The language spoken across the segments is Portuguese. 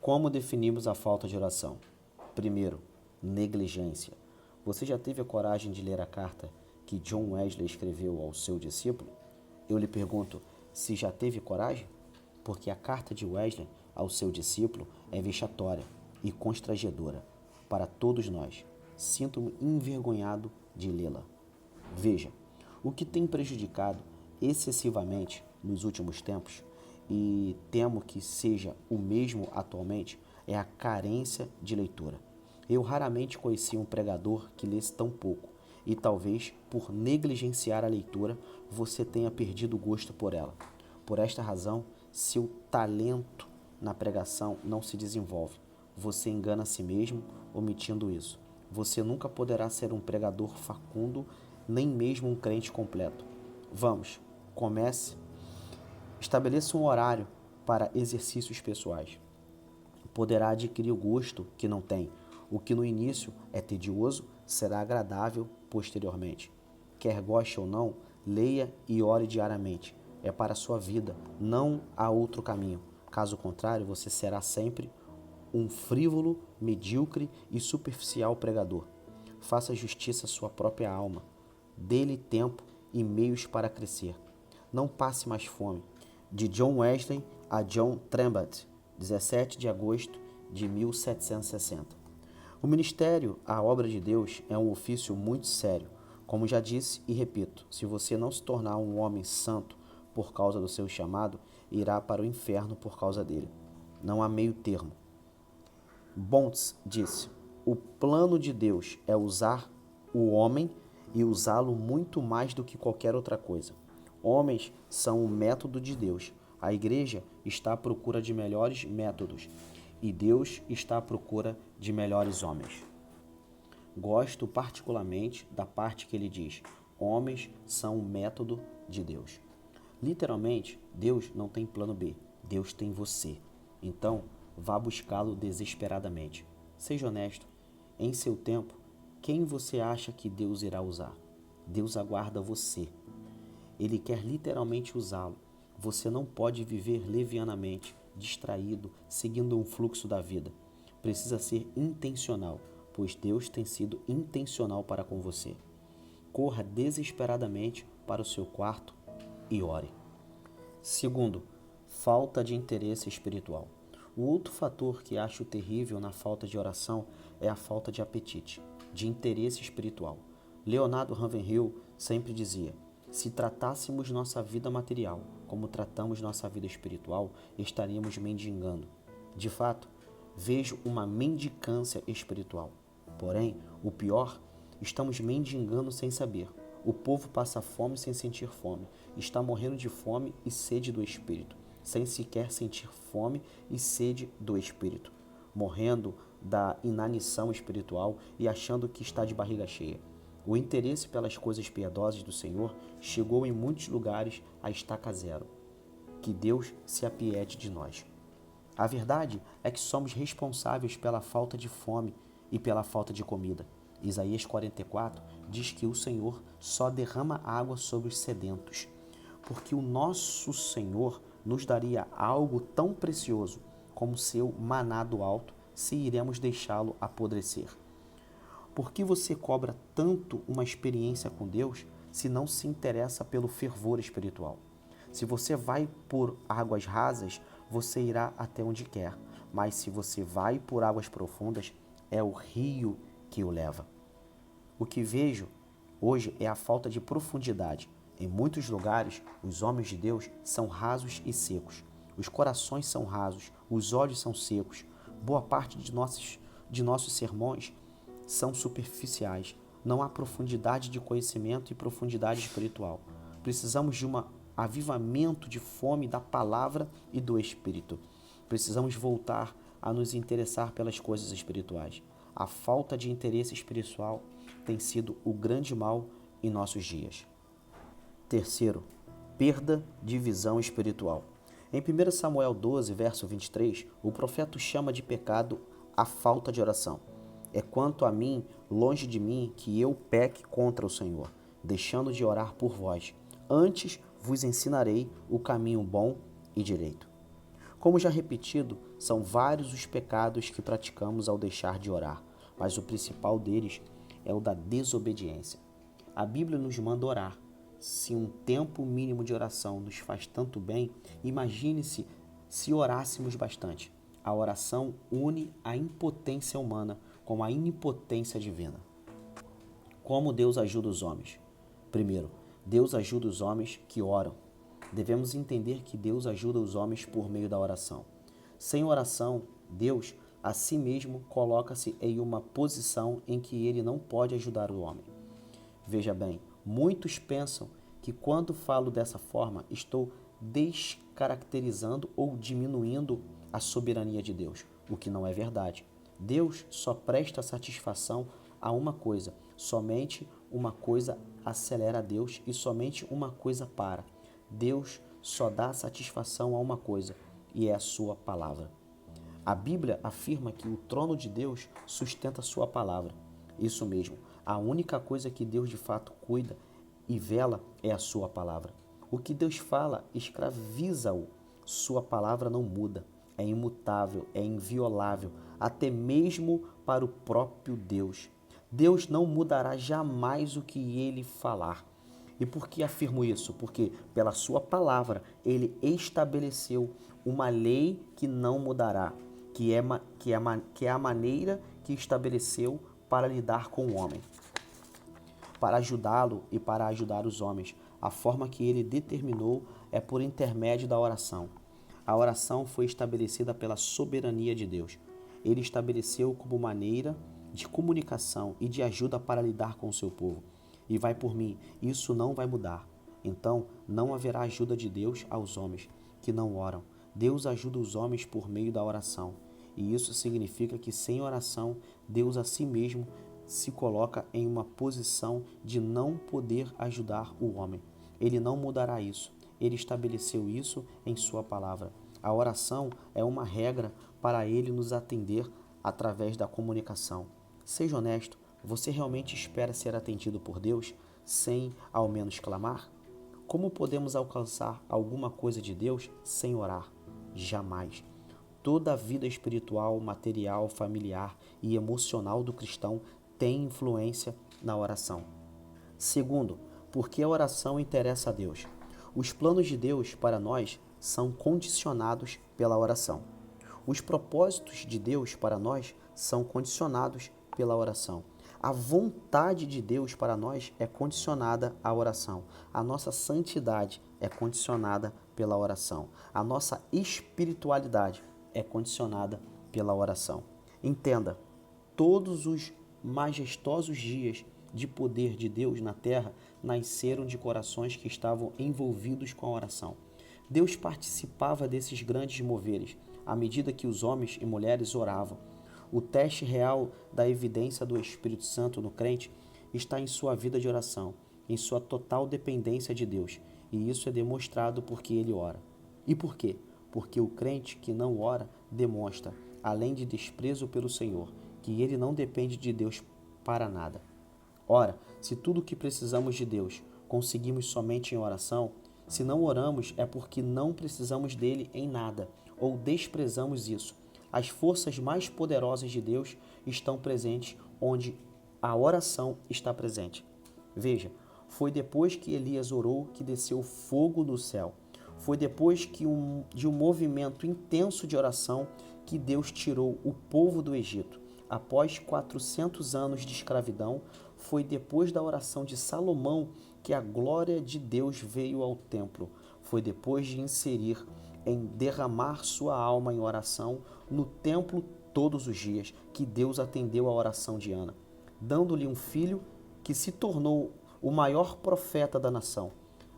Como definimos a falta de oração? Primeiro, negligência. Você já teve a coragem de ler a carta que John Wesley escreveu ao seu discípulo? Eu lhe pergunto, se já teve coragem? Porque a carta de Wesley ao seu discípulo é vexatória e constrangedora para todos nós. Sinto-me envergonhado de lê-la. Veja, o que tem prejudicado excessivamente nos últimos tempos, e temo que seja o mesmo atualmente, é a carência de leitura. Eu raramente conheci um pregador que lesse tão pouco, e talvez por negligenciar a leitura você tenha perdido o gosto por ela. Por esta razão, seu talento na pregação não se desenvolve. Você engana a si mesmo omitindo isso. Você nunca poderá ser um pregador facundo, nem mesmo um crente completo. Vamos, comece. Estabeleça um horário para exercícios pessoais. Poderá adquirir o gosto que não tem. O que no início é tedioso será agradável posteriormente. Quer goste ou não, leia e ore diariamente. É para a sua vida, não há outro caminho. Caso contrário, você será sempre um frívolo, medíocre e superficial pregador. Faça justiça à sua própria alma. Dê-lhe tempo e meios para crescer. Não passe mais fome. De John Wesley a John Trembath, 17 de agosto de 1760. O ministério, a obra de Deus, é um ofício muito sério. Como já disse e repito, se você não se tornar um homem santo por causa do seu chamado, irá para o inferno por causa dele. Não há meio termo. Bontes disse, o plano de Deus é usar o homem e usá-lo muito mais do que qualquer outra coisa. Homens são o método de Deus. A igreja está à procura de melhores métodos e Deus está à procura de melhores homens. Gosto particularmente da parte que ele diz: homens são o método de Deus. Literalmente, Deus não tem plano B. Deus tem você. Então, vá buscá-lo desesperadamente. Seja honesto. Em seu tempo, quem você acha que Deus irá usar? Deus aguarda você. Ele quer literalmente usá-lo. Você não pode viver levianamente, distraído, seguindo um fluxo da vida. Precisa ser intencional, pois Deus tem sido intencional para com você. Corra desesperadamente para o seu quarto e ore. Segundo, falta de interesse espiritual. O outro fator que acho terrível na falta de oração é a falta de apetite, de interesse espiritual. Leonardo Ravenhill sempre dizia: se tratássemos nossa vida material como tratamos nossa vida espiritual, estaríamos mendigando. De fato, vejo uma mendicância espiritual. Porém, o pior, estamos mendigando sem saber. O povo passa fome sem sentir fome, está morrendo de fome e sede do Espírito, sem sequer sentir fome e sede do Espírito, morrendo da inanição espiritual e achando que está de barriga cheia. O interesse pelas coisas piedosas do Senhor chegou em muitos lugares a estaca zero. Que Deus se apiede de nós. A verdade é que somos responsáveis pela falta de fome e pela falta de comida. Isaías 44 diz que o Senhor só derrama água sobre os sedentos, porque o nosso Senhor nos daria algo tão precioso como seu maná do alto, se iremos deixá-lo apodrecer. Por que você cobra tanto uma experiência com Deus se não se interessa pelo fervor espiritual? Se você vai por águas rasas, você irá até onde quer, mas se você vai por águas profundas, é o rio que o leva. O que vejo hoje é a falta de profundidade. Em muitos lugares, os homens de Deus são rasos e secos. Os corações são rasos, os olhos são secos. Boa parte de nossos sermões são superficiais. Não há profundidade de conhecimento e profundidade espiritual. Precisamos de um avivamento de fome da palavra e do Espírito. Precisamos voltar a nos interessar pelas coisas espirituais. A falta de interesse espiritual tem sido o grande mal em nossos dias. Terceiro, perda de visão espiritual. Em 1 Samuel 12, verso 23, o profeta chama de pecado a falta de oração. É quanto a mim, longe de mim, que eu peque contra o Senhor, deixando de orar por vós. Antes vos ensinarei o caminho bom e direito. Como já repetido, são vários os pecados que praticamos ao deixar de orar, mas o principal deles é o da desobediência. A Bíblia nos manda orar. Se um tempo mínimo de oração nos faz tanto bem, imagine-se se orássemos bastante. A oração une a impotência humana com a onipotência divina. Como Deus ajuda os homens? Primeiro, Deus ajuda os homens que oram. Devemos entender que Deus ajuda os homens por meio da oração. Sem oração, Deus a si mesmo coloca-se em uma posição em que ele não pode ajudar o homem. Veja bem, muitos pensam que quando falo dessa forma, estou descaracterizando ou diminuindo a soberania de Deus, o que não é verdade. Deus só presta satisfação a uma coisa, somente uma coisa acelera a Deus e somente uma coisa para. Deus só dá satisfação a uma coisa, e é a sua palavra. A Bíblia afirma que o trono de Deus sustenta a sua palavra. Isso mesmo, a única coisa que Deus de fato cuida e vela é a sua palavra. O que Deus fala escraviza-o. Sua palavra não muda, é imutável, é inviolável, até mesmo para o próprio Deus. Deus não mudará jamais o que ele falar. E por que afirmo isso? Porque pela sua palavra ele estabeleceu uma lei que não mudará, que é a maneira que estabeleceu para lidar com o homem, para ajudá-lo e para ajudar os homens. A forma que ele determinou é por intermédio da oração. A oração foi estabelecida pela soberania de Deus. Ele estabeleceu como maneira de comunicação e de ajuda para lidar com o seu povo. E vai por mim, isso não vai mudar. Então, não haverá ajuda de Deus aos homens que não oram. Deus ajuda os homens por meio da oração. E isso significa que sem oração, Deus a si mesmo se coloca em uma posição de não poder ajudar o homem. Ele não mudará isso. Ele estabeleceu isso em sua palavra. A oração é uma regra para ele nos atender através da comunicação. Seja honesto, você realmente espera ser atendido por Deus sem ao menos clamar? Como podemos alcançar alguma coisa de Deus sem orar? Jamais. Toda a vida espiritual, material, familiar e emocional do cristão tem influência na oração. Segundo, porque a oração interessa a Deus. Os planos de Deus para nós são condicionados pela oração. Os propósitos de Deus para nós são condicionados pela oração. A vontade de Deus para nós é condicionada à oração. A nossa santidade é condicionada pela oração. A nossa espiritualidade é condicionada pela oração. Entenda, todos os majestosos dias de poder de Deus na terra nasceram de corações que estavam envolvidos com a oração. Deus participava desses grandes moveres à medida que os homens e mulheres oravam. O teste real da evidência do Espírito Santo no crente está em sua vida de oração, em sua total dependência de Deus. E isso é demonstrado porque ele ora. E por quê? Porque o crente que não ora demonstra, além de desprezo pelo Senhor, que ele não depende de Deus para nada. Ora, se tudo o que precisamos de Deus conseguimos somente em oração, se não oramos é porque não precisamos dele em nada, ou desprezamos isso. As forças mais poderosas de Deus estão presentes onde a oração está presente. Veja, foi depois que Elias orou que desceu fogo do céu. Foi depois de um movimento intenso de oração que Deus tirou o povo do Egito. Após 400 anos de escravidão, foi depois da oração de Salomão que a glória de Deus veio ao templo. Foi depois de inserir em derramar sua alma em oração no templo todos os dias que Deus atendeu a oração de Ana, dando-lhe um filho que se tornou o maior profeta da nação.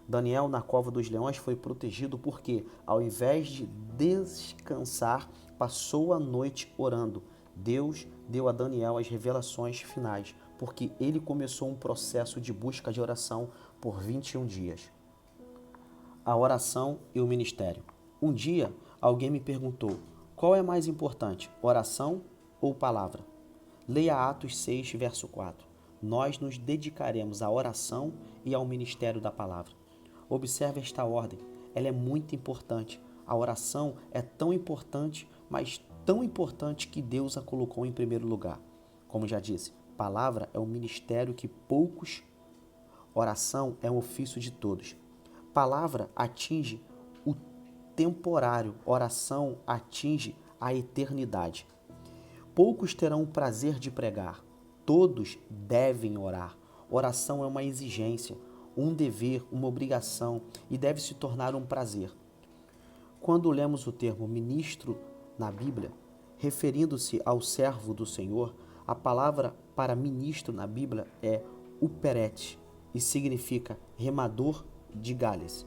Daniel, na cova dos leões, foi protegido porque, ao invés de descansar, passou a noite orando. Deus deu a Daniel as revelações finais, porque ele começou um processo de busca de oração por 21 dias. A oração e o ministério. Um dia, alguém me perguntou, qual é mais importante, oração ou palavra? Leia Atos 6, verso 4. Nós nos dedicaremos à oração e ao ministério da palavra. Observe esta ordem, ela é muito importante, A oração é tão importante, mas tão importante que Deus a colocou em primeiro lugar. Como já disse, palavra é um ministério que poucos, oração é um ofício de todos. Palavra atinge o temporário, oração atinge a eternidade. Poucos terão o prazer de pregar, todos devem orar. Oração é uma exigência, um dever, uma obrigação e deve se tornar um prazer. Quando lemos o termo ministro na Bíblia, referindo-se ao servo do Senhor, a palavra para ministro na Bíblia é uperet e significa remador de galhas.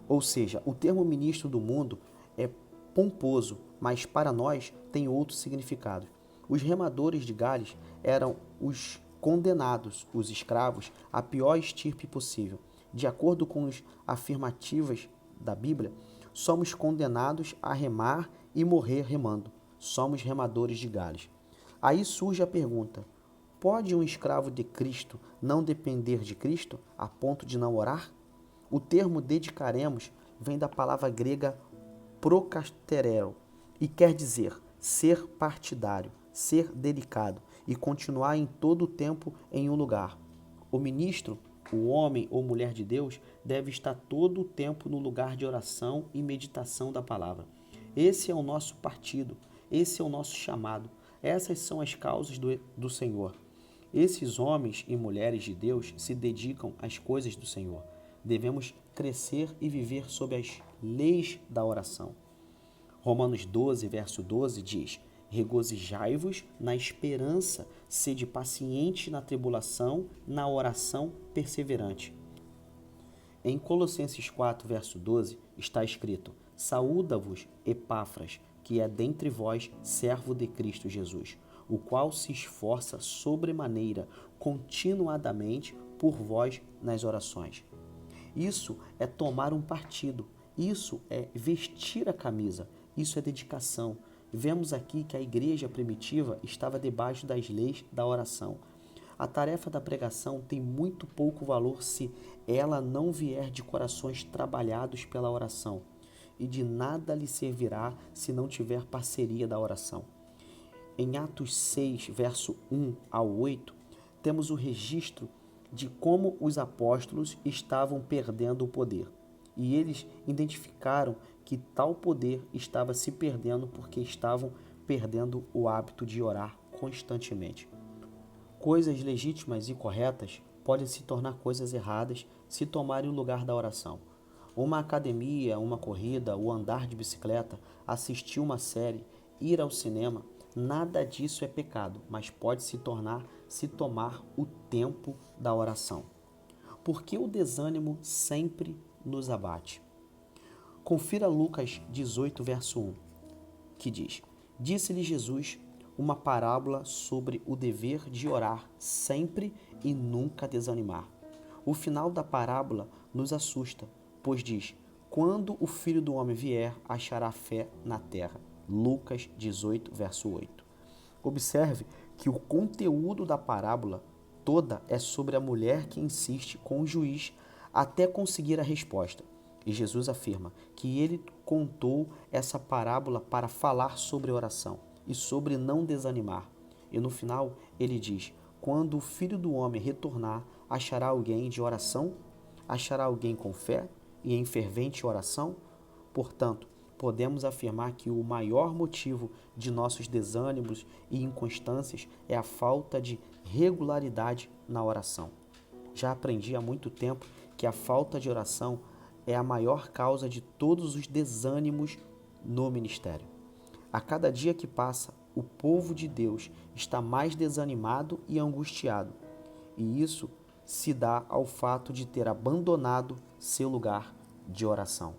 Ou seja, o termo ministro do mundo é pomposo, mas para nós tem outro significado. Os remadores de galhas eram os condenados, os escravos, à pior estirpe possível. De acordo com as afirmativas da Bíblia, somos condenados a remar e morrer remando. Somos remadores de galhos. Aí surge a pergunta: pode um escravo de Cristo não depender de Cristo a ponto de não orar? O termo dedicaremos vem da palavra grega prokastereo e quer dizer ser partidário, ser delicado e continuar em todo o tempo em um lugar. O ministro, o homem ou mulher de Deus, deve estar todo o tempo no lugar de oração e meditação da palavra. Esse é o nosso partido, esse é o nosso chamado, essas são as causas do Senhor. Esses homens e mulheres de Deus se dedicam às coisas do Senhor. Devemos crescer e viver sob as leis da oração. Romanos 12, verso 12 diz: regozijai-vos na esperança, sede paciente na tribulação, na oração perseverante. Em Colossenses 4, verso 12, está escrito: saúda-vos, Epáfras, que é dentre vós servo de Cristo Jesus, o qual se esforça sobremaneira, continuadamente, por vós nas orações. Isso é tomar um partido, isso é vestir a camisa, isso é dedicação. Vemos aqui que a igreja primitiva estava debaixo das leis da oração. A tarefa da pregação tem muito pouco valor se ela não vier de corações trabalhados pela oração, e de nada lhe servirá se não tiver parceria da oração. Em Atos 6, verso 1 ao 8, temos o registro de como os apóstolos estavam perdendo o poder. E eles identificaram que tal poder estava se perdendo porque estavam perdendo o hábito de orar constantemente. Coisas legítimas e corretas podem se tornar coisas erradas se tomarem o lugar da oração. Uma academia, uma corrida, o andar de bicicleta, assistir uma série, ir ao cinema, nada disso é pecado, mas pode se tomar o tempo da oração. Porque o desânimo sempre nos abate. Confira Lucas 18, verso 1, que diz: disse-lhe Jesus uma parábola sobre o dever de orar sempre e nunca desanimar. O final da parábola nos assusta, pois diz: quando o Filho do Homem vier, achará fé na terra. Lucas 18, verso 8. Observe que o conteúdo da parábola toda é sobre a mulher que insiste com o juiz até conseguir a resposta. E Jesus afirma que ele contou essa parábola para falar sobre oração e sobre não desanimar. E no final ele diz: quando o Filho do Homem retornar, achará alguém de oração? Achará alguém com fé e em fervente oração? Portanto, podemos afirmar que o maior motivo de nossos desânimos e inconstâncias é a falta de regularidade na oração. Já aprendi há muito tempo que a falta de oração é a maior causa de todos os desânimos no ministério. A cada dia que passa, o povo de Deus está mais desanimado e angustiado, e isso se dá ao fato de ter abandonado seu lugar de oração.